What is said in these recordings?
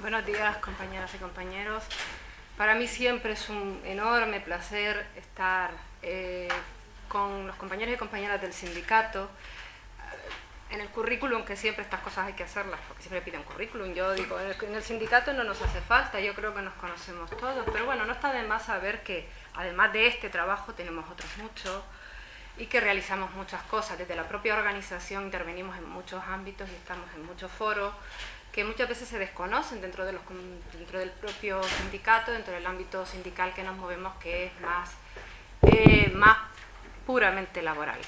Buenos días, compañeras y compañeros. Para mí siempre es un enorme placer estar con los compañeros y compañeras del sindicato. En el currículum, que siempre estas cosas hay que hacerlas, porque siempre piden currículum. Yo digo, en el sindicato no nos hace falta, yo creo que nos conocemos todos, pero bueno, no está de más saber que además de este trabajo tenemos otros muchos y que realizamos muchas cosas. Desde la propia organización intervenimos en muchos ámbitos y estamos en muchos foros que muchas veces se desconocen dentro del propio sindicato, dentro del ámbito sindical que nos movemos, que es más puramente laboral.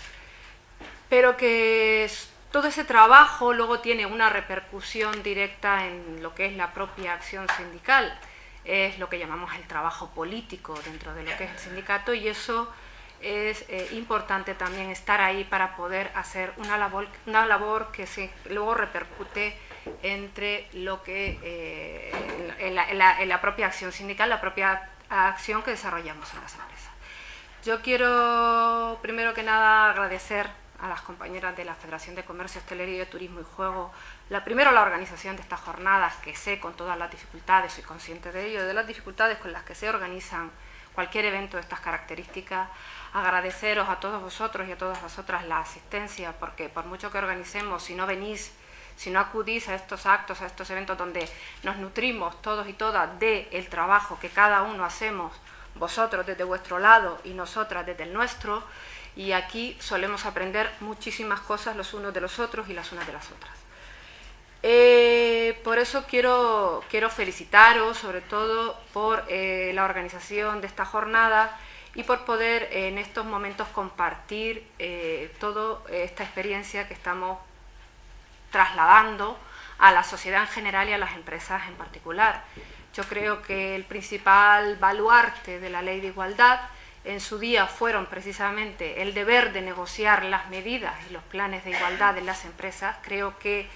Pero que todo ese trabajo luego tiene una repercusión directa en lo que es la propia acción sindical, es lo que llamamos el trabajo político dentro de lo que es el sindicato, y eso es importante también estar ahí para poder hacer una labor que luego repercute entre lo que en la propia acción sindical, la propia acción que desarrollamos en las empresas. Yo quiero primero que nada agradecer a las compañeras de la Federación de Comercio, Hostelería, Turismo y Juego, primero la organización de estas jornadas, que sé con todas las dificultades, soy consciente de ello, de las dificultades con las que se organizan cualquier evento de estas características. Agradeceros a todos vosotros y a todas vosotras la asistencia, porque por mucho que organicemos, si no venís, si no acudís a estos actos, a estos eventos donde nos nutrimos todos y todas del trabajo que cada uno hacemos, vosotros desde vuestro lado y nosotras desde el nuestro, y aquí solemos aprender muchísimas cosas los unos de los otros y las unas de las otras. Por eso quiero felicitaros, sobre todo por la organización de esta jornada y por poder en estos momentos compartir toda esta experiencia que estamos trasladando a la sociedad en general y a las empresas en particular. Yo creo que el principal baluarte de la Ley de Igualdad en su día fueron precisamente el deber de negociar las medidas y los planes de igualdad en las empresas. Creo que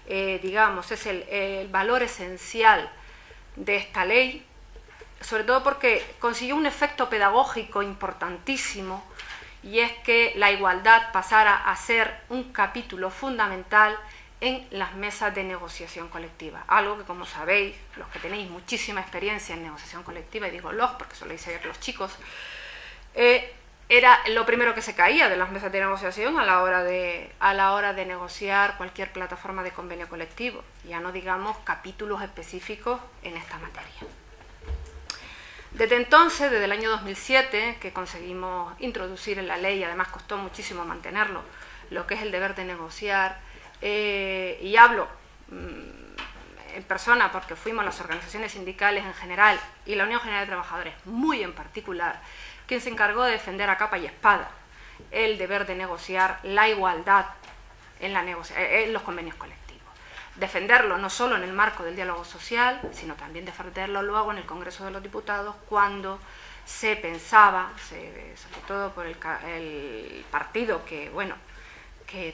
digamos, es el valor esencial de esta ley, sobre todo porque consiguió un efecto pedagógico importantísimo, y es que la igualdad pasara a ser un capítulo fundamental en las mesas de negociación colectiva, algo que, como sabéis, los que tenéis muchísima experiencia en negociación colectiva, y digo los porque soléis ser los chicos, era lo primero que se caía de las mesas de negociación a la hora de negociar cualquier plataforma de convenio colectivo, ya no digamos capítulos específicos en esta materia. Desde entonces, desde el año 2007, que conseguimos introducir en la ley, y además costó muchísimo mantenerlo, lo que es el deber de negociar, y hablo en persona porque fuimos las organizaciones sindicales en general y la Unión General de Trabajadores muy en particular, quien se encargó de defender a capa y espada el deber de negociar la igualdad en los convenios colectivos. Defenderlo no solo en el marco del diálogo social, sino también defenderlo luego en el Congreso de los Diputados, cuando se pensaba, sobre todo por el partido que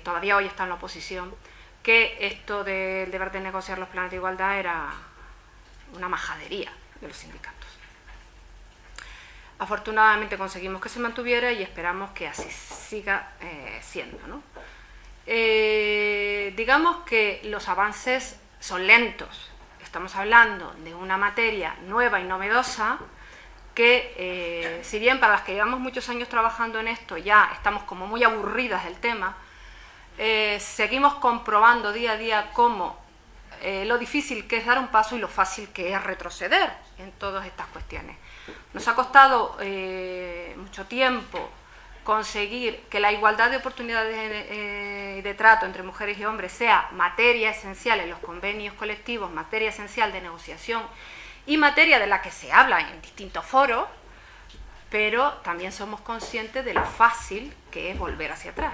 todavía hoy está en la oposición, que esto del deber de negociar los planes de igualdad era una majadería de los sindicatos. Afortunadamente conseguimos que se mantuviera y esperamos que así siga siendo, ¿no? Digamos que los avances son lentos. Estamos hablando de una materia nueva y novedosa que, si bien para las que llevamos muchos años trabajando en esto ya estamos como muy aburridas del tema, seguimos comprobando día a día cómo lo difícil que es dar un paso y lo fácil que es retroceder en todas estas cuestiones. Nos ha costado mucho tiempo conseguir que la igualdad de oportunidades de trato entre mujeres y hombres sea materia esencial en los convenios colectivos, materia esencial de negociación y materia de la que se habla en distintos foros, pero también somos conscientes de lo fácil que es volver hacia atrás.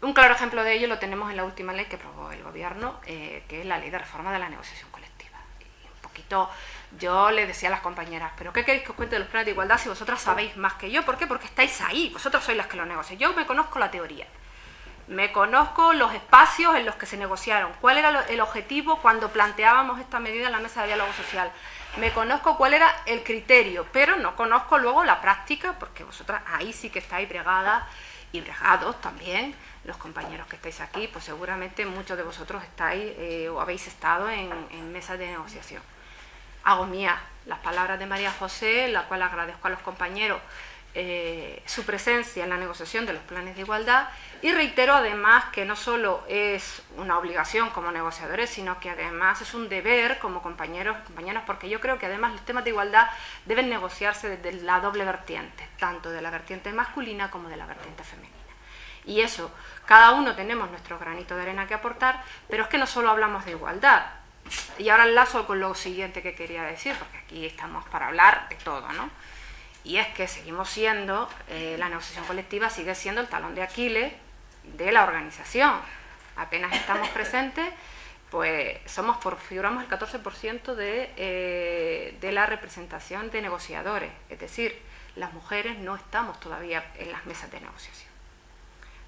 Un claro ejemplo de ello lo tenemos en la última ley que aprobó el Gobierno, que es la Ley de Reforma de la Negociación Colectiva. Y un poquito yo les decía a las compañeras, ¿pero qué queréis que os cuente de los planes de igualdad si vosotras sabéis más que yo? ¿Por qué? Porque estáis ahí, vosotros sois las que lo negocian. Yo me conozco la teoría, me conozco los espacios en los que se negociaron, cuál era el objetivo cuando planteábamos esta medida en la mesa de diálogo social, me conozco cuál era el criterio, pero no conozco luego la práctica, porque vosotras ahí sí que estáis bregadas y bregados también. Los compañeros que estáis aquí, pues seguramente muchos de vosotros estáis o habéis estado en mesas de negociación. Hago mía las palabras de María José, la cual agradezco a los compañeros su presencia en la negociación de los planes de igualdad, y reitero además que no solo es una obligación como negociadores, sino que además es un deber como compañeros, compañeras, porque yo creo que además los temas de igualdad deben negociarse desde la doble vertiente, tanto de la vertiente masculina como de la vertiente femenina. Y eso, cada uno tenemos nuestro granito de arena que aportar, pero es que no solo hablamos de igualdad. Y ahora enlazo con lo siguiente que quería decir, porque aquí estamos para hablar de todo, ¿no? Y es que seguimos siendo, la negociación colectiva sigue siendo el talón de Aquiles de la organización. Apenas estamos presentes, pues figuramos el 14% de la representación de negociadores. Es decir, las mujeres no estamos todavía en las mesas de negociación.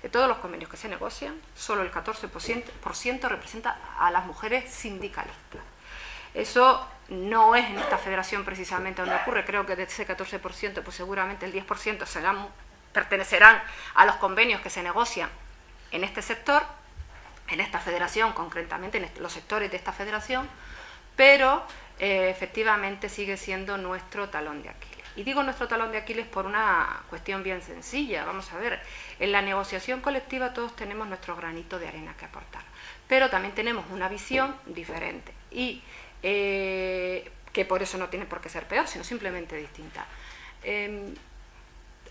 De todos los convenios que se negocian, solo el 14% representa a las mujeres sindicalistas. Eso no es en esta federación precisamente donde ocurre. Creo que de ese 14%, pues seguramente el 10% pertenecerán a los convenios que se negocian en este sector, en esta federación, concretamente en los sectores de esta federación, pero efectivamente sigue siendo nuestro talón de Aquiles. Y digo nuestro talón de Aquiles por una cuestión bien sencilla. Vamos a ver, en la negociación colectiva todos tenemos nuestro granito de arena que aportar, pero también tenemos una visión diferente y que por eso no tiene por qué ser peor, sino simplemente distinta.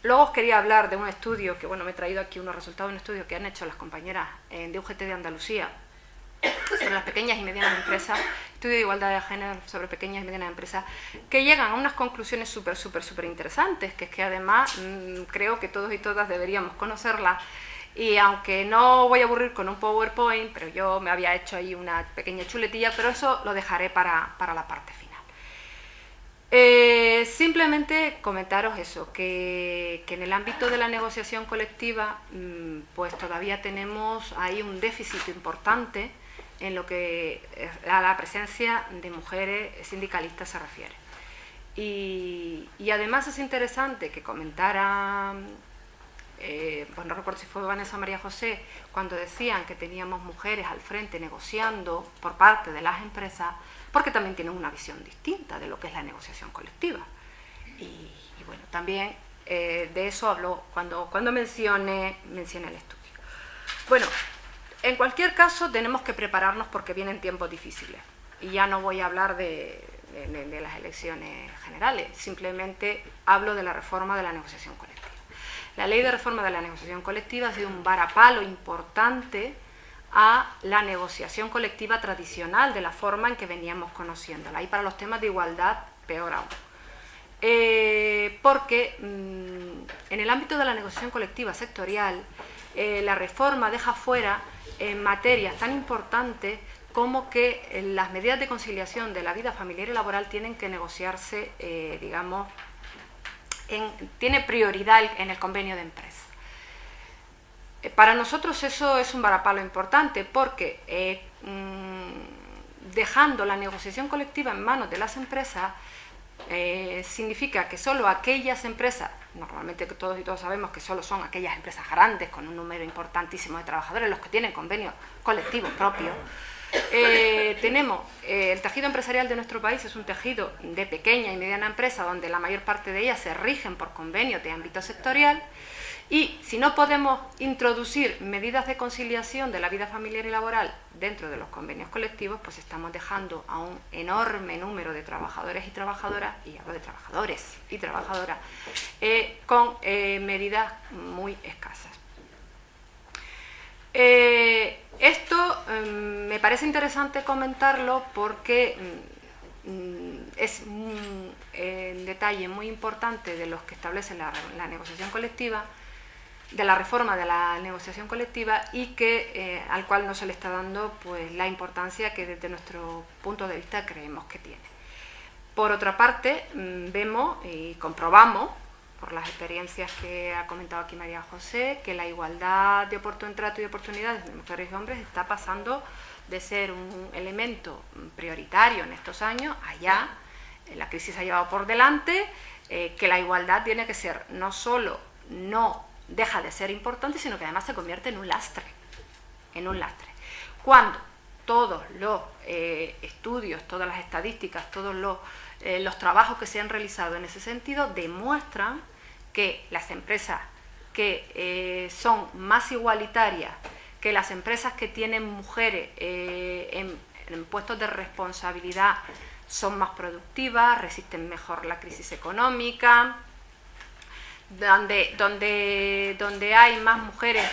Luego os quería hablar de un estudio que, bueno, me he traído aquí unos resultados de un estudio que han hecho las compañeras de UGT de Andalucía sobre las pequeñas y medianas empresas, estudio de igualdad de género sobre pequeñas y medianas empresas, que llegan a unas conclusiones súper interesantes, que es que además creo que todos y todas deberíamos conocerlas. Y aunque no voy a aburrir con un PowerPoint, pero yo me había hecho ahí una pequeña chuletilla, pero eso lo dejaré para la parte final. Simplemente comentaros eso, que en el ámbito de la negociación colectiva, pues todavía tenemos ahí un déficit importante en lo que a la presencia de mujeres sindicalistas se refiere. Y además es interesante que comentara... pues no recuerdo si fue Vanessa o María José, cuando decían que teníamos mujeres al frente negociando por parte de las empresas, porque también tienen una visión distinta de lo que es la negociación colectiva. Y bueno, también de eso hablo cuando mencioné el estudio. Bueno, en cualquier caso tenemos que prepararnos porque vienen tiempos difíciles. Y ya no voy a hablar de las elecciones generales, simplemente hablo de la reforma de la negociación colectiva. La ley de reforma de la negociación colectiva ha sido un varapalo importante a la negociación colectiva tradicional, de la forma en que veníamos conociéndola. Y para los temas de igualdad, peor aún. Porque en el ámbito de la negociación colectiva sectorial, la reforma deja fuera materias tan importantes como que las medidas de conciliación de la vida familiar y laboral tienen que negociarse, digamos, tiene prioridad en el convenio de empresa. Para nosotros eso es un varapalo importante porque dejando la negociación colectiva en manos de las empresas significa que solo aquellas empresas, normalmente todos y todos sabemos que solo son aquellas empresas grandes con un número importantísimo de trabajadores, los que tienen convenios colectivos propios. Tenemos el tejido empresarial de nuestro país es un tejido de pequeña y mediana empresa donde la mayor parte de ellas se rigen por convenios de ámbito sectorial, y si no podemos introducir medidas de conciliación de la vida familiar y laboral dentro de los convenios colectivos, pues estamos dejando a un enorme número de trabajadores y trabajadoras, y hablo de trabajadores y trabajadoras, con medidas muy escasas. Esto me parece interesante comentarlo porque es un detalle muy importante de los que establecen la negociación colectiva, de la reforma de la negociación colectiva, y que al cual no se le está dando pues la importancia que desde nuestro punto de vista creemos que tiene. Por otra parte, vemos y comprobamos por las experiencias que ha comentado aquí María José, que la igualdad de trato y oportunidades de mujeres y hombres está pasando de ser un elemento prioritario en estos años, allá, la crisis ha llevado por delante, que la igualdad tiene que ser no solo no deja de ser importante, sino que además se convierte en un lastre. Cuando todos los estudios, todas las estadísticas, todos los trabajos que se han realizado en ese sentido demuestran que las empresas que son más igualitarias, que las empresas que tienen mujeres en puestos de responsabilidad son más productivas, resisten mejor la crisis económica, donde hay más mujeres,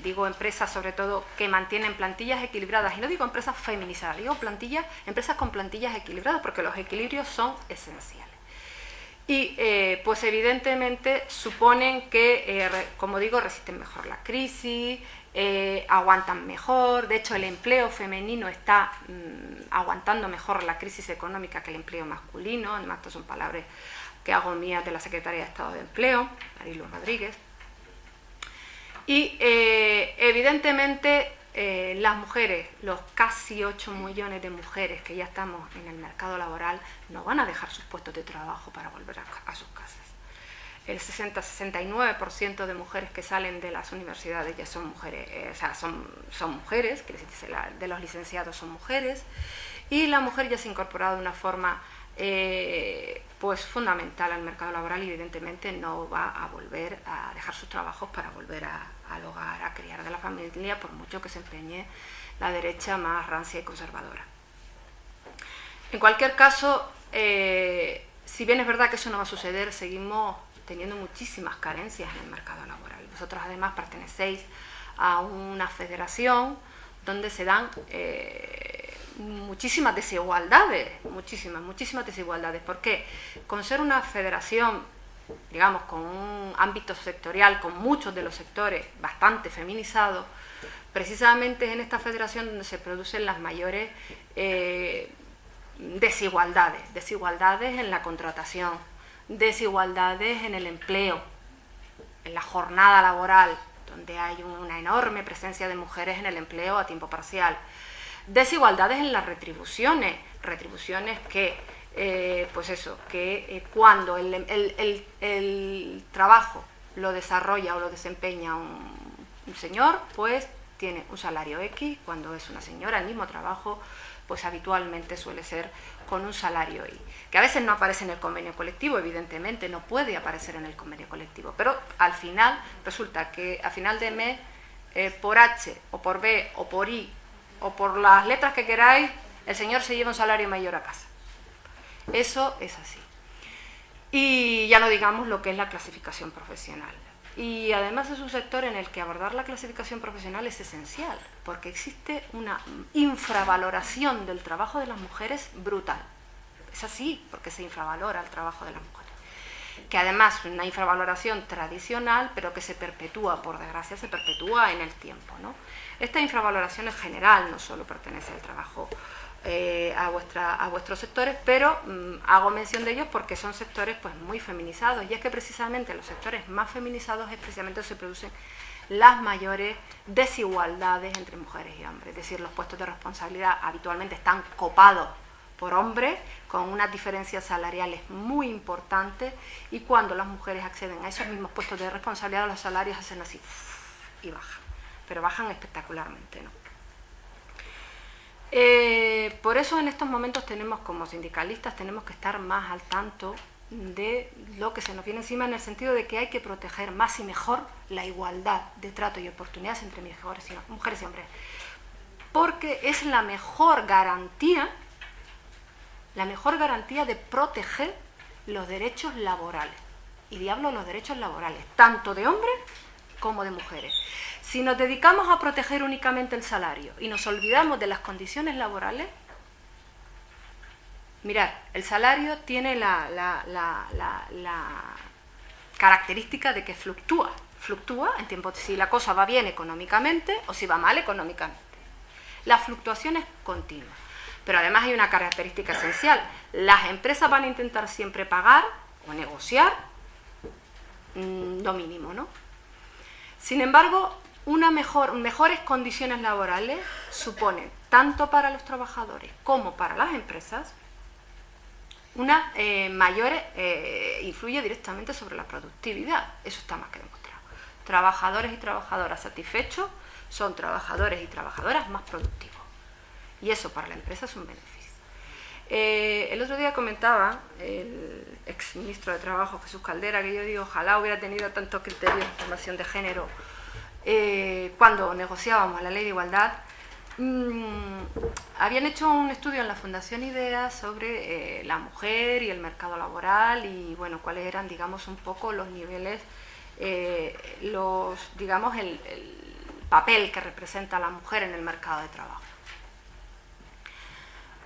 digo empresas sobre todo que mantienen plantillas equilibradas, y no digo empresas feminizadas, digo empresas con plantillas equilibradas, porque los equilibrios son esenciales. Y pues evidentemente suponen que, como digo, resisten mejor la crisis, aguantan mejor. De hecho, el empleo femenino está aguantando mejor la crisis económica que el empleo masculino. Además, estas son palabras que hago mías de la Secretaría de Estado de Empleo, Marilu Rodríguez. Y evidentemente las mujeres, los casi 8 millones de mujeres que ya estamos en el mercado laboral, no van a dejar sus puestos de trabajo para volver a sus casas. El 60-69% de mujeres que salen de las universidades ya son mujeres, son mujeres, quiere decir, de los licenciados son mujeres, y la mujer ya se ha incorporado de una forma pues fundamental al mercado laboral, y evidentemente no va a volver a dejar sus trabajos para volver al hogar, a criar de la familia, por mucho que se empeñe la derecha más rancia y conservadora. En cualquier caso, si bien es verdad que eso no va a suceder, seguimos teniendo muchísimas carencias en el mercado laboral. Vosotros además pertenecéis a una federación donde se dan muchísimas desigualdades, muchísimas desigualdades. ¿Por qué? Con ser una federación, digamos, con un ámbito sectorial, con muchos de los sectores bastante feminizados, precisamente es en esta federación donde se producen las mayores desigualdades en la contratación, desigualdades en el empleo, en la jornada laboral, donde hay una enorme presencia de mujeres en el empleo a tiempo parcial, desigualdades en las retribuciones que pues eso, que cuando el trabajo lo desarrolla o lo desempeña un señor, pues tiene un salario X, cuando es una señora el mismo trabajo, pues habitualmente suele ser con un salario Y, que a veces no aparece en el convenio colectivo, evidentemente no puede aparecer en el convenio colectivo, pero al final resulta que a final de mes, por H o por B o por I o por las letras que queráis, el señor se lleva un salario mayor a casa. Eso es así. Y ya no digamos lo que es la clasificación profesional. Y además es un sector en el que abordar la clasificación profesional es esencial, porque existe una infravaloración del trabajo de las mujeres brutal. Es así, porque se infravalora el trabajo de las mujeres. Que además es una infravaloración tradicional, pero que se perpetúa, por desgracia, se perpetúa en el tiempo, ¿no? Esta infravaloración es general, no solo pertenece al trabajo a vuestros sectores, pero hago mención de ellos porque son sectores pues muy feminizados, y es que precisamente los sectores más feminizados es precisamente donde se producen las mayores desigualdades entre mujeres y hombres. Es decir, los puestos de responsabilidad habitualmente están copados por hombres, con unas diferencias salariales muy importantes, y cuando las mujeres acceden a esos mismos puestos de responsabilidad, los salarios hacen así y bajan, pero bajan espectacularmente, ¿no? Por eso en estos momentos tenemos, como sindicalistas, tenemos que estar más al tanto de lo que se nos viene encima, en el sentido de que hay que proteger más y mejor la igualdad de trato y oportunidades entre mujeres y hombres, porque es la mejor garantía de proteger los derechos laborales, y diablo los derechos laborales, tanto de hombres como de mujeres. Si nos dedicamos a proteger únicamente el salario y nos olvidamos de las condiciones laborales, mirad, el salario tiene la característica de que fluctúa en tiempo, si la cosa va bien económicamente o si va mal económicamente. La fluctuación es continua, pero además hay una característica esencial: las empresas van a intentar siempre pagar o negociar lo mínimo, ¿no? Sin embargo, mejores condiciones laborales suponen, tanto para los trabajadores como para las empresas, una mayor influye directamente sobre la productividad. Eso está más que demostrado. Trabajadores y trabajadoras satisfechos son trabajadores y trabajadoras más productivos. Y eso para la empresa es un beneficio. El otro día comentaba el exministro de Trabajo, Jesús Caldera, que yo digo, ojalá hubiera tenido tantos criterios de información de género cuando negociábamos la ley de igualdad. Habían hecho un estudio en la Fundación IDEA sobre la mujer y el mercado laboral y bueno, cuáles eran, digamos, un poco los niveles, digamos, el papel que representa la mujer en el mercado de trabajo.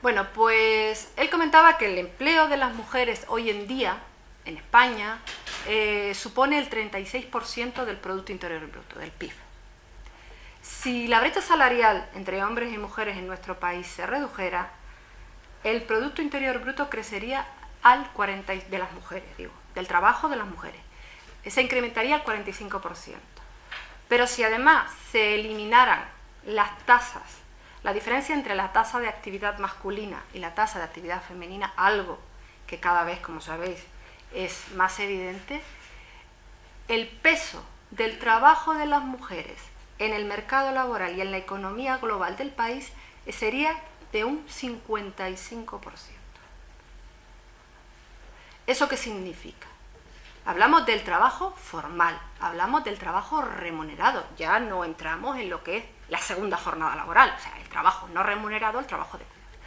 Bueno, pues él comentaba que el empleo de las mujeres hoy en día, en España, supone el 36% del Producto Interior Bruto, del PIB. Si la brecha salarial entre hombres y mujeres en nuestro país se redujera, el Producto Interior Bruto crecería al 40% de las mujeres, del trabajo de las mujeres. Se incrementaría al 45%. Pero si además se eliminaran las tasas, la diferencia entre la tasa de actividad masculina y la tasa de actividad femenina, algo que cada vez, como sabéis, es más evidente, el peso del trabajo de las mujeres en el mercado laboral y en la economía global del país sería de un 55%. ¿Eso qué significa? Hablamos del trabajo formal, hablamos del trabajo remunerado, ya no entramos en lo que es la segunda jornada laboral, o sea, el trabajo no remunerado, el trabajo de cuidados.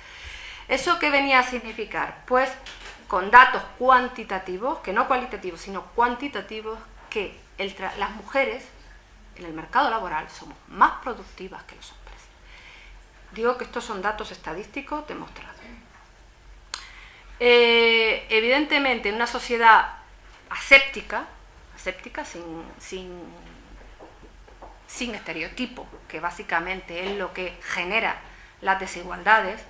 ¿Eso qué venía a significar? Pues con datos cuantitativos, que no cualitativos, sino cuantitativos, que las mujeres en el mercado laboral somos más productivas que los hombres. Digo que estos son datos estadísticos demostrados. Evidentemente, en una sociedad aséptica sin estereotipo, que básicamente es lo que genera las desigualdades,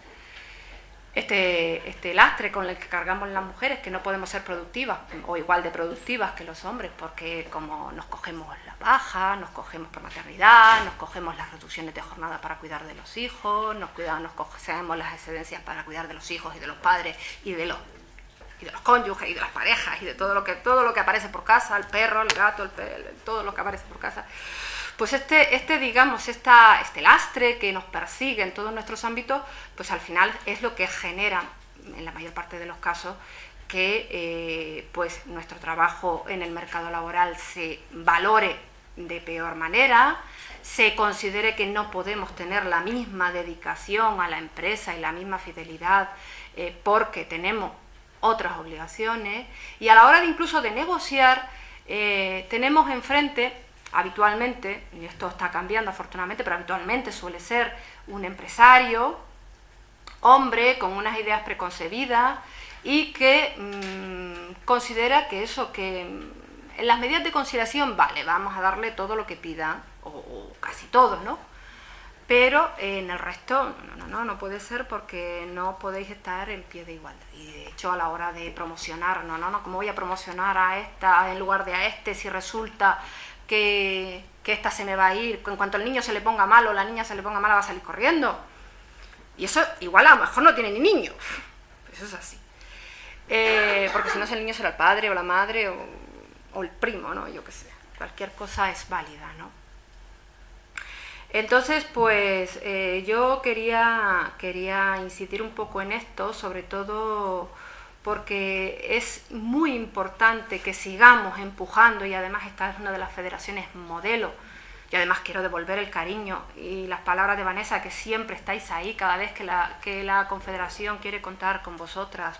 este lastre con el que cargamos las mujeres, que no podemos ser productivas o igual de productivas que los hombres, porque como nos cogemos la baja, nos cogemos por maternidad, nos cogemos las reducciones de jornada para cuidar de los hijos, nos cogemos las excedencias para cuidar de los hijos y de los padres y de los cónyuges y de las parejas y de todo lo que aparece por casa, el perro, el gato, todo lo que aparece por casa. Pues digamos, este lastre que nos persigue en todos nuestros ámbitos, pues al final es lo que genera, en la mayor parte de los casos, que pues nuestro trabajo en el mercado laboral se valore de peor manera, se considere que no podemos tener la misma dedicación a la empresa y la misma fidelidad porque tenemos otras obligaciones, y a la hora de incluso de negociar tenemos enfrente habitualmente, y esto está cambiando afortunadamente, pero habitualmente suele ser un empresario, hombre, con unas ideas preconcebidas y que considera que en las medidas de conciliación, vale, vamos a darle todo lo que pida, o casi todo, ¿no? Pero en el resto, no puede ser porque no podéis estar en pie de igualdad. Y de hecho a la hora de promocionar, ¿cómo voy a promocionar a esta en lugar de a este si resulta que esta se me va a ir? En cuanto el niño se le ponga mal o la niña se le ponga mala va a salir corriendo. Y eso igual a lo mejor no tiene ni niño. Eso es así. Porque si no, el niño será el padre o la madre o el primo, ¿no? Yo qué sé. Cualquier cosa es válida, ¿no? Entonces, pues yo quería incidir un poco en esto, sobre todo porque es muy importante que sigamos empujando, y además esta es una de las federaciones modelo, y además quiero devolver el cariño y las palabras de Vanessa, que siempre estáis ahí cada vez que la Confederación quiere contar con vosotras,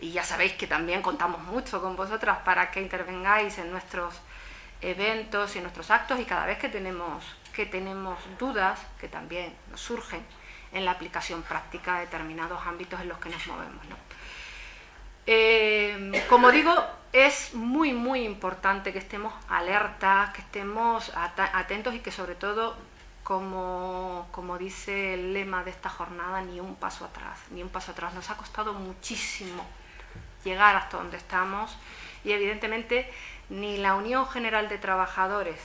y ya sabéis que también contamos mucho con vosotras para que intervengáis en nuestros eventos y en nuestros actos, y cada vez que tenemos dudas que también nos surgen en la aplicación práctica de determinados ámbitos en los que nos movemos, ¿no? Como digo, es muy muy importante que estemos alertas, que estemos atentos y que sobre todo, como dice el lema de esta jornada, ni un paso atrás, ni un paso atrás. Nos ha costado muchísimo llegar hasta donde estamos, y evidentemente ni la Unión General de Trabajadores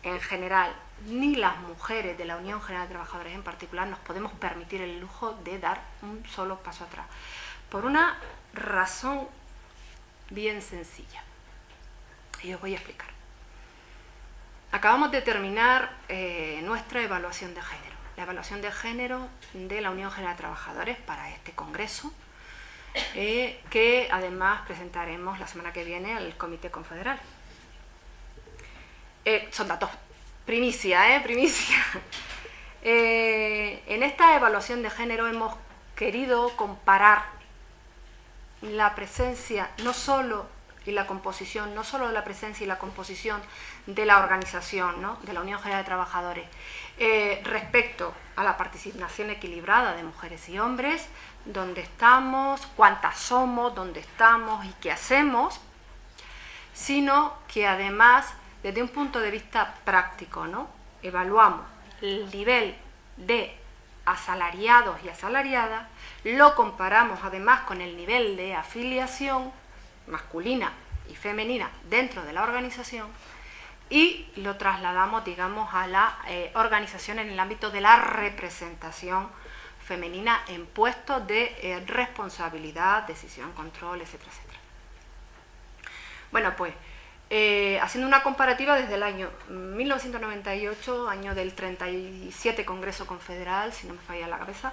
en general, ni las mujeres de la Unión General de Trabajadores en particular, nos podemos permitir el lujo de dar un solo paso atrás. por una razón bien sencilla. Y os voy a explicar. Acabamos de terminar nuestra evaluación de género, la evaluación de género de la Unión General de Trabajadores para este congreso, que además presentaremos la semana que viene al Comité Confederal. Son datos primicia, primicia. En esta evaluación de género hemos querido comparar la presencia, no solo y la composición, no solo la presencia y la composición de la organización, ¿no?, de la Unión General de Trabajadores, respecto a la participación equilibrada de mujeres y hombres, dónde estamos, cuántas somos, dónde estamos y qué hacemos, sino que además, desde un punto de vista práctico, ¿no?, evaluamos el nivel de asalariados y asalariadas, lo comparamos además con el nivel de afiliación masculina y femenina dentro de la organización y lo trasladamos, digamos, a la organización en el ámbito de la representación femenina en puestos de responsabilidad, decisión, control, etcétera, etcétera. Bueno, pues haciendo una comparativa desde el año 1998, año del 37 Congreso Confederal, si no me falla la cabeza,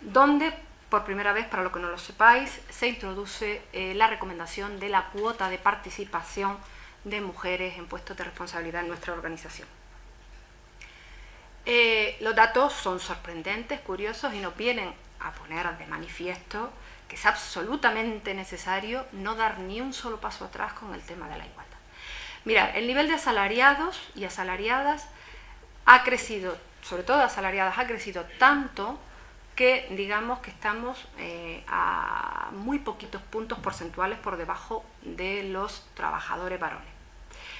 donde por primera vez, para lo que no lo sepáis, se introduce la recomendación de la cuota de participación de mujeres en puestos de responsabilidad en nuestra organización. Los datos son sorprendentes, curiosos y nos vienen a poner de manifiesto que es absolutamente necesario no dar ni un solo paso atrás con el tema de la igualdad. Mirad, el nivel de asalariados y asalariadas ha crecido, sobre todo asalariadas, ha crecido tanto que digamos que estamos a muy poquitos puntos porcentuales por debajo de los trabajadores varones.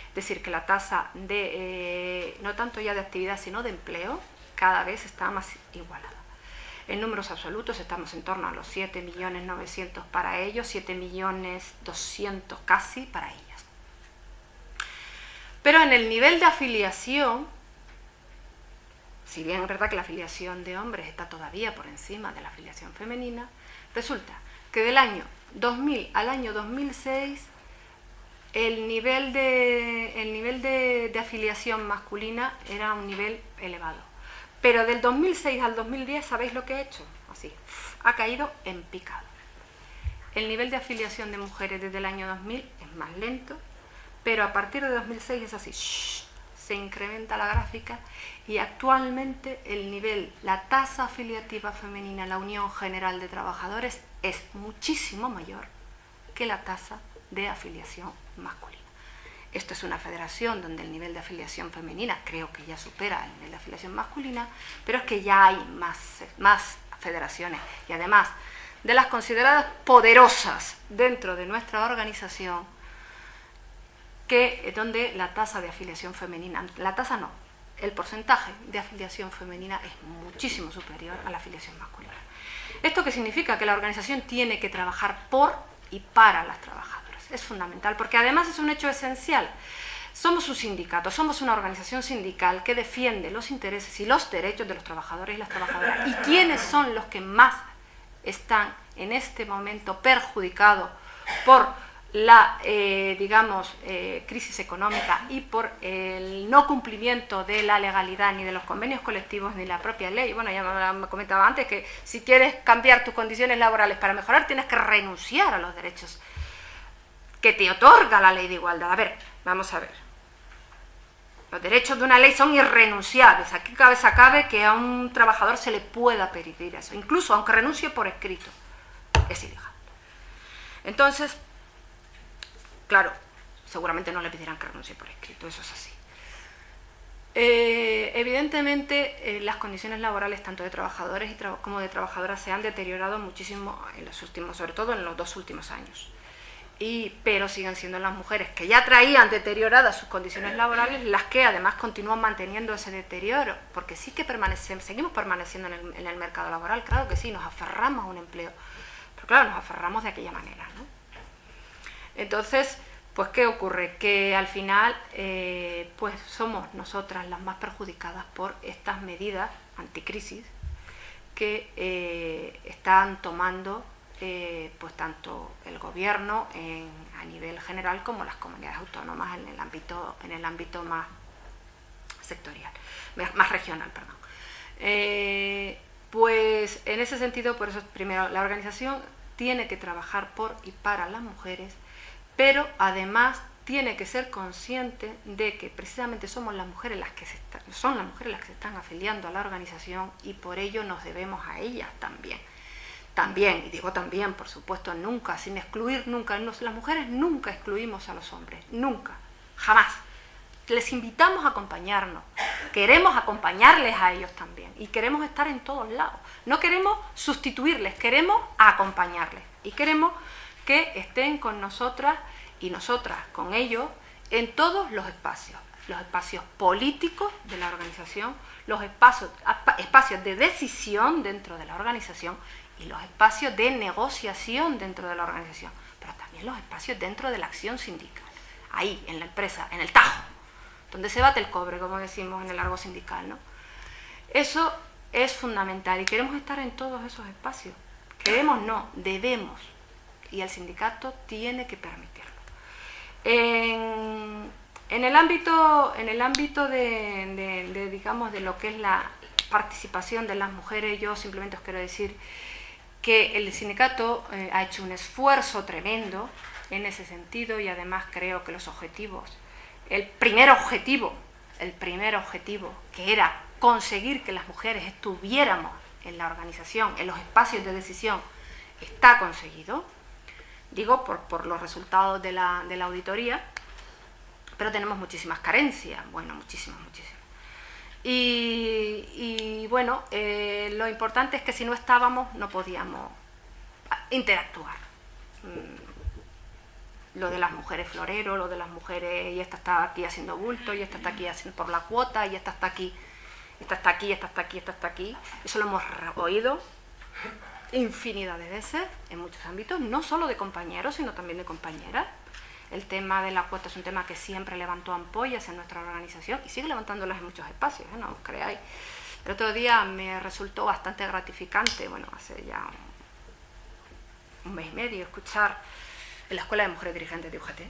Es decir, que la tasa de, no tanto ya de actividad, sino de empleo, cada vez está más igualada. En números absolutos estamos en torno a los 7.900.000 para ellos, 7.200.000 casi para ellas. Pero en el nivel de afiliación, si bien es verdad que la afiliación de hombres está todavía por encima de la afiliación femenina, resulta que del año 2000 al año 2006 el nivel de afiliación masculina era un nivel elevado. Pero del 2006 al 2010, ¿sabéis lo que ha hecho? Así, ha caído en picado. El nivel de afiliación de mujeres desde el año 2000 es más lento, pero a partir de 2006 es así, se incrementa la gráfica y actualmente el nivel, la tasa afiliativa femenina en la Unión General de Trabajadores es muchísimo mayor que la tasa de afiliación masculina. Esto es una federación donde el nivel de afiliación femenina creo que ya supera el nivel de afiliación masculina, pero es que ya hay más federaciones y además de las consideradas poderosas dentro de nuestra organización, que donde la tasa de afiliación femenina, la tasa no, el porcentaje de afiliación femenina es muchísimo superior a la afiliación masculina. ¿Esto qué significa? Que la organización tiene que trabajar por y para las trabajadoras. Es fundamental, porque además es un hecho esencial. Somos un sindicato, somos una organización sindical que defiende los intereses y los derechos de los trabajadores y las trabajadoras. ¿Y quiénes son los que más están en este momento perjudicados por la, crisis económica y por el no cumplimiento de la legalidad ni de los convenios colectivos ni la propia ley? Bueno, ya me comentaba antes que si quieres cambiar tus condiciones laborales para mejorar tienes que renunciar a los derechos que te otorga la ley de igualdad. A ver, vamos a ver. Los derechos de una ley son irrenunciables. Aquí cabe que a un trabajador se le pueda pedir eso, incluso aunque renuncie por escrito. Es ilegal. Entonces, claro, seguramente no le pedirán que renuncie por escrito, eso es así. Evidentemente, las condiciones laborales tanto de trabajadores como de trabajadoras se han deteriorado muchísimo en los últimos, sobre todo en los 2 últimos años. Pero siguen siendo las mujeres que ya traían deterioradas sus condiciones laborales las que además continúan manteniendo ese deterioro, porque sí que seguimos permaneciendo en el mercado laboral, claro que sí, nos aferramos a un empleo, pero claro, nos aferramos de aquella manera, ¿no? Entonces, pues ¿qué ocurre? Que al final pues somos nosotras las más perjudicadas por estas medidas anticrisis que están tomando pues tanto el gobierno a nivel general como las comunidades autónomas en el ámbito más sectorial, más regional, perdón. Pues en ese sentido, por eso primero la organización tiene que trabajar por y para las mujeres, pero además tiene que ser consciente de que precisamente somos las mujeres las que se están afiliando a la organización, y por ello nos debemos a ellas también. También, y digo también, por supuesto, nunca, sin excluir nunca, las mujeres nunca excluimos a los hombres, nunca, jamás. Les invitamos a acompañarnos, queremos acompañarles a ellos también, y queremos estar en todos lados. No queremos sustituirles, queremos acompañarles, y queremos que estén con nosotras y nosotras con ellos en todos los espacios políticos de la organización, los espacios de decisión dentro de la organización y los espacios de negociación dentro de la organización, pero también los espacios dentro de la acción sindical, ahí, en la empresa, en el tajo, donde se bate el cobre, como decimos en el argot sindical, ¿no? Eso es fundamental, y queremos estar en todos esos espacios. Queremos, no, debemos, y el sindicato tiene que permitirlo. En el ámbito digamos, de lo que es la participación de las mujeres, yo simplemente os quiero decir que el sindicato ha hecho un esfuerzo tremendo en ese sentido, y además creo que los objetivos, el primer objetivo, que era conseguir que las mujeres estuviéramos en la organización, en los espacios de decisión, está conseguido. Digo, por los resultados de la auditoría, pero tenemos muchísimas carencias, bueno, muchísimas. Y bueno, lo importante es que si no estábamos, no podíamos interactuar. Lo de las mujeres florero, lo de las mujeres, y esta está aquí haciendo bulto, y esta está aquí haciendo por la cuota, y esta está aquí, esta está aquí, esta está aquí, esta está aquí. Eso lo hemos oído infinidad de veces en muchos ámbitos, no solo de compañeros, sino también de compañeras. El tema de la cuota es un tema que siempre levantó ampollas en nuestra organización y sigue levantándolas en muchos espacios, no os creáis. El otro día me resultó bastante gratificante, bueno, hace ya un mes y medio, escuchar en la Escuela de Mujeres Dirigentes de UGT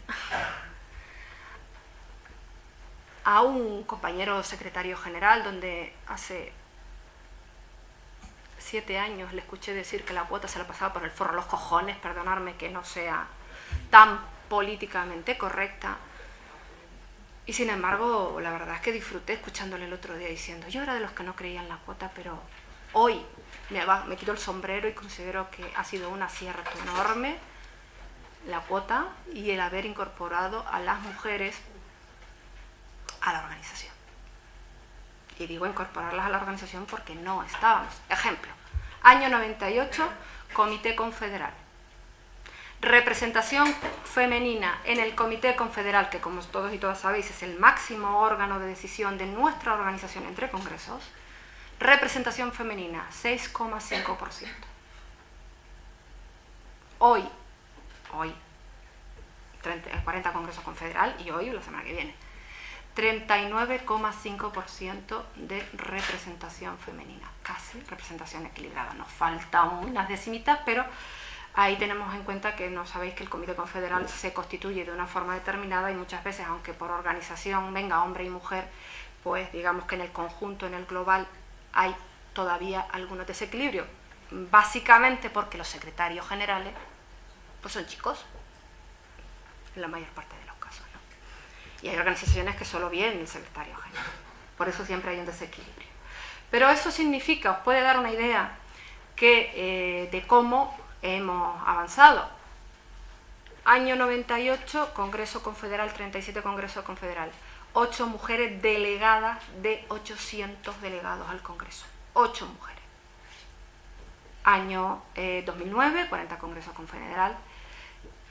a un compañero secretario general, donde hace 7 años le escuché decir que la cuota se la pasaba por el forro de los cojones, perdonadme que no sea tan políticamente correcta, y sin embargo la verdad es que disfruté escuchándole el otro día diciendo: yo era de los que no creía en la cuota, pero hoy me quito el sombrero y considero que ha sido un acierto enorme la cuota y el haber incorporado a las mujeres a la organización. Y digo incorporarlas a la organización porque no estábamos. Ejemplo, año 98, Comité Confederal. Representación femenina en el Comité Confederal, que como todos y todas sabéis es el máximo órgano de decisión de nuestra organización entre congresos. Representación femenina, 6,5%. Hoy, 40 Congreso Confederal, y hoy, la semana que viene, 39,5% de representación femenina, casi representación equilibrada. Nos faltan unas decimitas, pero ahí tenemos en cuenta que no sabéis que el Comité Confederal se constituye de una forma determinada, y muchas veces, aunque por organización venga hombre y mujer, pues digamos que en el conjunto, en el global, hay todavía algunos desequilibrios, básicamente porque los secretarios generales pues son chicos, en la mayor parte de los casos, ¿no? Y hay organizaciones que solo vienen el secretario general, por eso siempre hay un desequilibrio. Pero eso significa, os puede dar una idea de cómo hemos avanzado. Año 98, Congreso Confederal, 37 Congreso Confederal, 8 mujeres delegadas de 800 delegados al Congreso, 8 mujeres. Año 2009, 40 Congreso Confederal,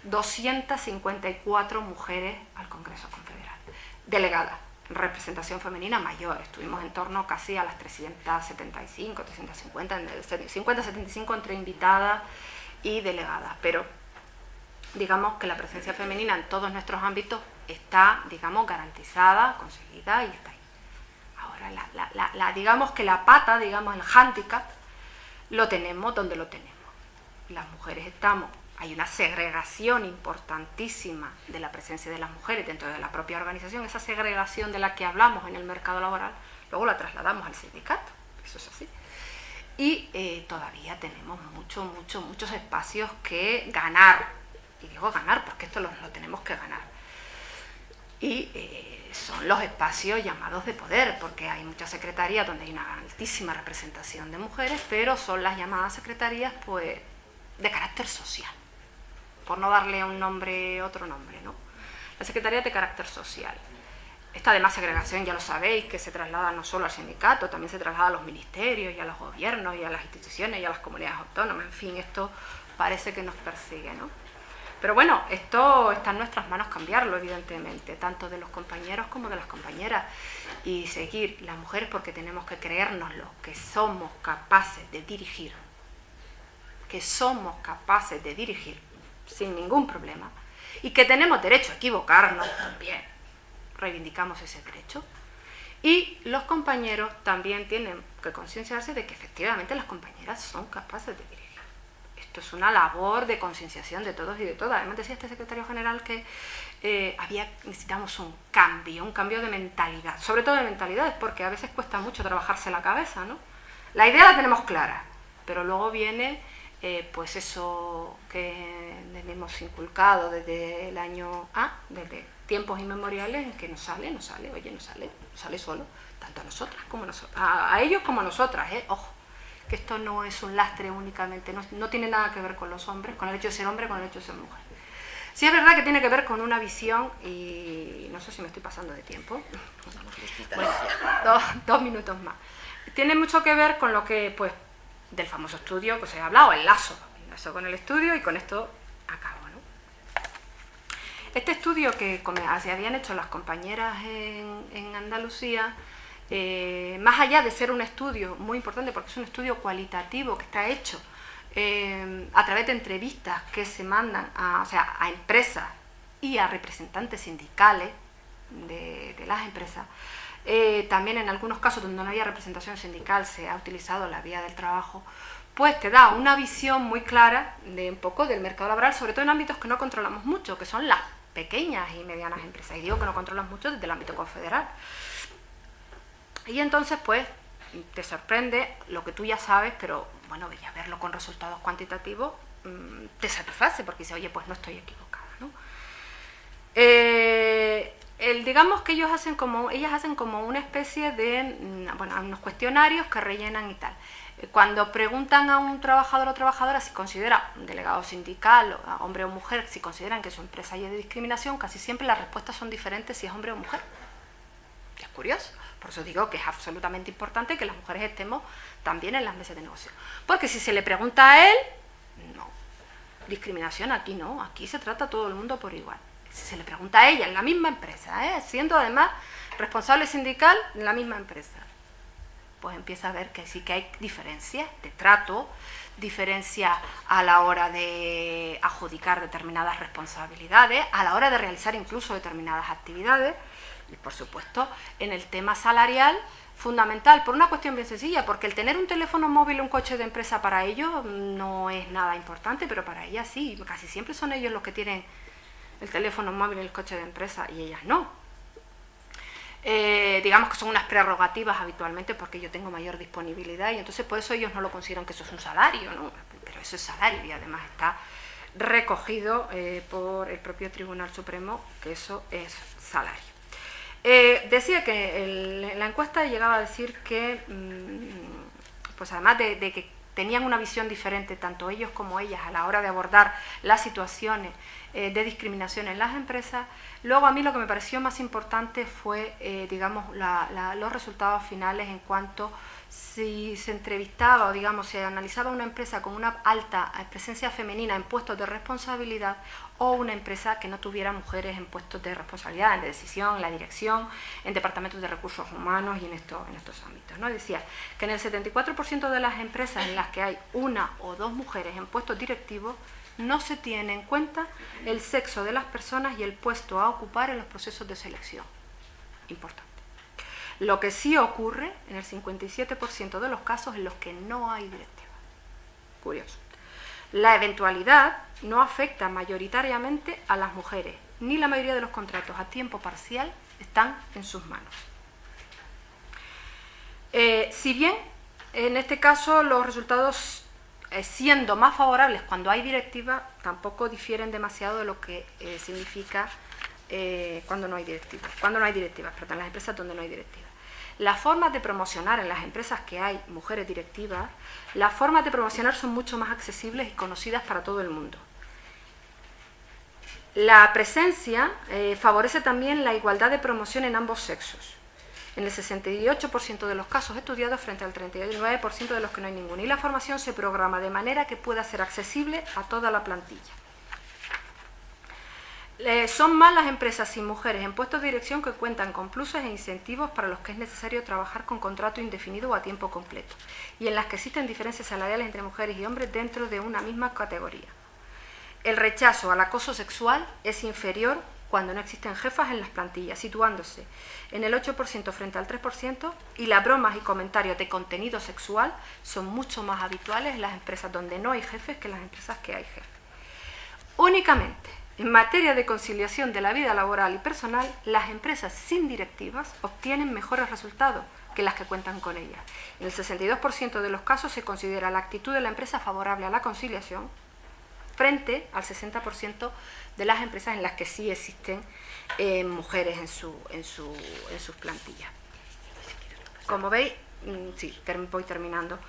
254 mujeres al Congreso Confederal, delegadas, representación femenina mayor, estuvimos en torno casi a las 375, 350, 50-75 entre invitadas y delegadas, pero digamos que la presencia femenina en todos nuestros ámbitos está, digamos, garantizada, conseguida, y está ahí. Ahora, digamos que la pata, digamos, el hándicap, lo tenemos donde lo tenemos. las mujeres estamos, hay una segregación importantísima de la presencia de las mujeres dentro de la propia organización. Esa segregación de la que hablamos en el mercado laboral, luego la trasladamos al sindicato, eso es así. Y todavía tenemos muchos espacios que ganar. Y digo ganar porque esto lo tenemos que ganar. Y son los espacios llamados de poder, porque hay muchas secretarías donde hay una altísima representación de mujeres, pero son las llamadas secretarías pues de carácter social, por no darle un nombre, otro nombre, ¿no? La secretaría de carácter social. Esta además segregación, ya lo sabéis, que se traslada no solo al sindicato, también se traslada a los ministerios y a los gobiernos y a las instituciones y a las comunidades autónomas. En fin, esto parece que nos persigue, ¿no? Pero bueno, esto está en nuestras manos cambiarlo, evidentemente, tanto de los compañeros como de las compañeras, y seguir las mujeres porque tenemos que creérnoslo, que somos capaces de dirigir, sin ningún problema, y que tenemos derecho a equivocarnos también, reivindicamos ese derecho. Y los compañeros también tienen que concienciarse de que efectivamente las compañeras son capaces de dirigir. Esto es una labor de concienciación de todos y de todas. Además decía este secretario general que necesitamos un cambio de mentalidad, sobre todo de mentalidades, porque a veces cuesta mucho trabajarse la cabeza, ¿no? La idea la tenemos clara, pero luego viene pues eso que hemos inculcado desde el año desde tiempos inmemoriales, en que no sale solo, tanto a nosotras como a nosotras, a ellos como a nosotras, ojo, que esto no es un lastre únicamente, no tiene nada que ver con los hombres, con el hecho de ser hombre, con el hecho de ser mujer. Sí es verdad que tiene que ver con una visión, y no sé si me estoy pasando de tiempo, bueno, dos minutos más. Tiene mucho que ver con lo que, pues, del famoso estudio que os he hablado, el lazo con el estudio, y con esto acabo, ¿no? Este estudio que se habían hecho las compañeras en Andalucía, más allá de ser un estudio muy importante, porque es un estudio cualitativo que está hecho a través de entrevistas que se mandan a empresas y a representantes sindicales de las empresas, también en algunos casos donde no había representación sindical se ha utilizado la vía del trabajo, pues te da una visión muy clara de un poco del mercado laboral, sobre todo en ámbitos que no controlamos mucho, que son las pequeñas y medianas empresas, y digo que no controlas mucho desde el ámbito confederal. Y entonces pues te sorprende lo que tú ya sabes, pero bueno, ya verlo con resultados cuantitativos te satisface, porque dices, oye, pues no estoy equivocada, ¿no? Digamos que ellas hacen como una especie de, unos cuestionarios que rellenan y tal. Cuando preguntan a un trabajador o trabajadora si considera, un delegado sindical, hombre o mujer, si consideran que su empresa hay de discriminación, casi siempre las respuestas son diferentes si es hombre o mujer. Es curioso. Por eso digo que es absolutamente importante que las mujeres estemos también en las mesas de negocio. Porque si se le pregunta a él, no. Discriminación aquí no, aquí se trata a todo el mundo por igual. Si se le pregunta a ella en la misma empresa, siendo además responsable sindical en la misma empresa, pues empieza a ver que sí que hay diferencias de trato, diferencias a la hora de adjudicar determinadas responsabilidades, a la hora de realizar incluso determinadas actividades, y por supuesto en el tema salarial, fundamental, por una cuestión bien sencilla, porque el tener un teléfono móvil o un coche de empresa para ellos no es nada importante, pero para ellas sí, casi siempre son ellos los que tienen el teléfono móvil y el coche de empresa, y ellas no. Digamos que son unas prerrogativas habitualmente porque yo tengo mayor disponibilidad, y entonces por eso ellos no lo consideran que eso es un salario, ¿no? Pero eso es salario, y además está recogido por el propio Tribunal Supremo que eso es salario. Decía que la encuesta llegaba a decir que, pues además de que tenían una visión diferente, tanto ellos como ellas, a la hora de abordar las situaciones de discriminación en las empresas, luego a mí lo que me pareció más importante fue, digamos, los resultados finales en cuanto si se entrevistaba o, digamos, se analizaba una empresa con una alta presencia femenina en puestos de responsabilidad o una empresa que no tuviera mujeres en puestos de responsabilidad, en decisión, en la dirección, en departamentos de recursos humanos y en estos ámbitos, ¿no? Decía que en el 74% de las empresas en las que hay una o dos mujeres en puestos directivos no se tiene en cuenta el sexo de las personas y el puesto a ocupar en los procesos de selección. Importante. Lo que sí ocurre en el 57% de los casos en los que no hay directiva. Curioso. La eventualidad no afecta mayoritariamente a las mujeres, ni la mayoría de los contratos a tiempo parcial están en sus manos. Si bien, en este caso, los resultados, siendo más favorables cuando hay directiva, tampoco difieren demasiado de lo que significa cuando no hay directivas, en las empresas donde no hay directivas. Las formas de promocionar en las empresas que hay mujeres directivas, las formas de promocionar son mucho más accesibles y conocidas para todo el mundo. La presencia favorece también la igualdad de promoción en ambos sexos, en el 68% de los casos estudiados frente al 39% de los que no hay ninguno. Y la formación se programa de manera que pueda ser accesible a toda la plantilla. Son más las empresas sin mujeres en puestos de dirección que cuentan con pluses e incentivos para los que es necesario trabajar con contrato indefinido o a tiempo completo, y en las que existen diferencias salariales entre mujeres y hombres dentro de una misma categoría. El rechazo al acoso sexual es inferior cuando no existen jefas en las plantillas, situándose en el 8% frente al 3%, y las bromas y comentarios de contenido sexual son mucho más habituales en las empresas donde no hay jefes que en las empresas que hay jefes. Únicamente en materia de conciliación de la vida laboral y personal, las empresas sin directivas obtienen mejores resultados que las que cuentan con ellas. En el 62% de los casos se considera la actitud de la empresa favorable a la conciliación, frente al 60% de las empresas en las que sí existen mujeres en sus plantillas. Como veis, voy terminando.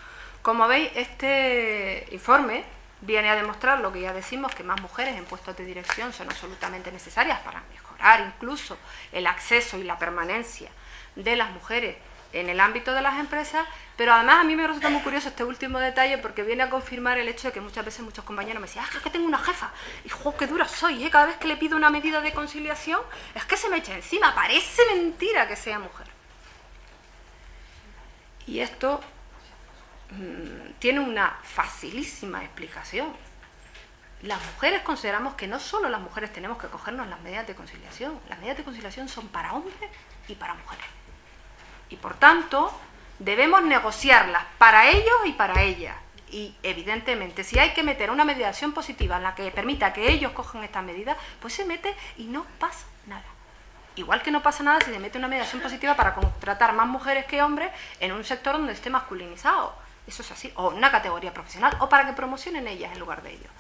Como veis, este informe viene a demostrar lo que ya decimos, que más mujeres en puestos de dirección son absolutamente necesarias para mejorar incluso el acceso y la permanencia de las mujeres en el ámbito de las empresas, pero además a mí me resulta muy curioso este último detalle porque viene a confirmar el hecho de que muchas veces muchos compañeros me decían: es que tengo una jefa, y ¡jo, qué dura soy! Cada vez que le pido una medida de conciliación es que se me echa encima, parece mentira que sea mujer. Y esto tiene una facilísima explicación. Las mujeres consideramos que no solo las mujeres tenemos que cogernos las medidas de conciliación, las medidas de conciliación son para hombres y para mujeres. Y por tanto, debemos negociarlas para ellos y para ellas. Y evidentemente, si hay que meter una mediación positiva en la que permita que ellos cojan estas medidas, pues se mete y no pasa nada. Igual que no pasa nada si se mete una mediación positiva para contratar más mujeres que hombres en un sector donde esté masculinizado. Eso es así, o en una categoría profesional, o para que promocionen ellas en lugar de ellos.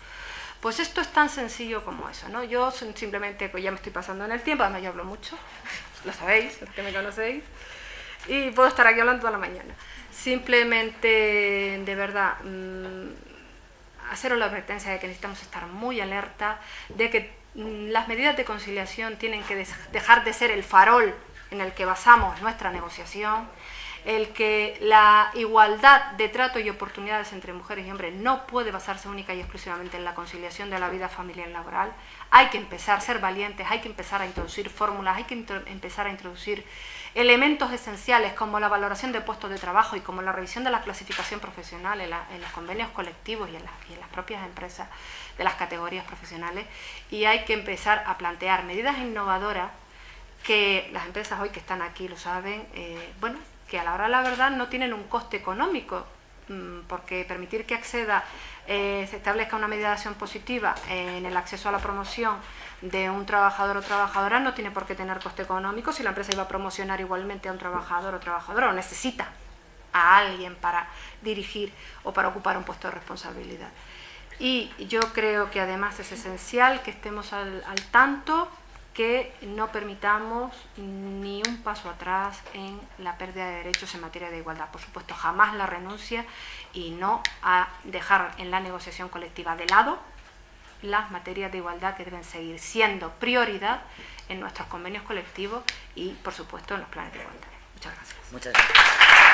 Pues esto es tan sencillo como eso, ¿no? Yo simplemente, pues ya me estoy pasando en el tiempo, además yo hablo mucho, lo sabéis, los que me conocéis, y puedo estar aquí hablando toda la mañana. Simplemente, de verdad, haceros la advertencia de que necesitamos estar muy alerta, de que las medidas de conciliación tienen que dejar de ser el farol en el que basamos nuestra negociación, el que la igualdad de trato y oportunidades entre mujeres y hombres no puede basarse única y exclusivamente en la conciliación de la vida familiar y laboral. Hay que empezar a ser valientes, hay que empezar a introducir fórmulas, hay que empezar a introducir elementos esenciales como la valoración de puestos de trabajo y como la revisión de la clasificación profesional en los convenios colectivos y en las propias empresas de las categorías profesionales, y hay que empezar a plantear medidas innovadoras que las empresas hoy que están aquí lo saben, que a la hora de la verdad no tienen un coste económico, porque permitir que se establezca una mediación positiva en el acceso a la promoción de un trabajador o trabajadora no tiene por qué tener coste económico si la empresa iba a promocionar igualmente a un trabajador o trabajadora, o necesita a alguien para dirigir o para ocupar un puesto de responsabilidad. Y yo creo que además es esencial que estemos al tanto, que no permitamos ni un paso atrás en la pérdida de derechos en materia de igualdad. Por supuesto, jamás la renuncia, y no a dejar en la negociación colectiva de lado las materias de igualdad que deben seguir siendo prioridad en nuestros convenios colectivos y, por supuesto, en los planes de igualdad. Muchas gracias. Muchas gracias.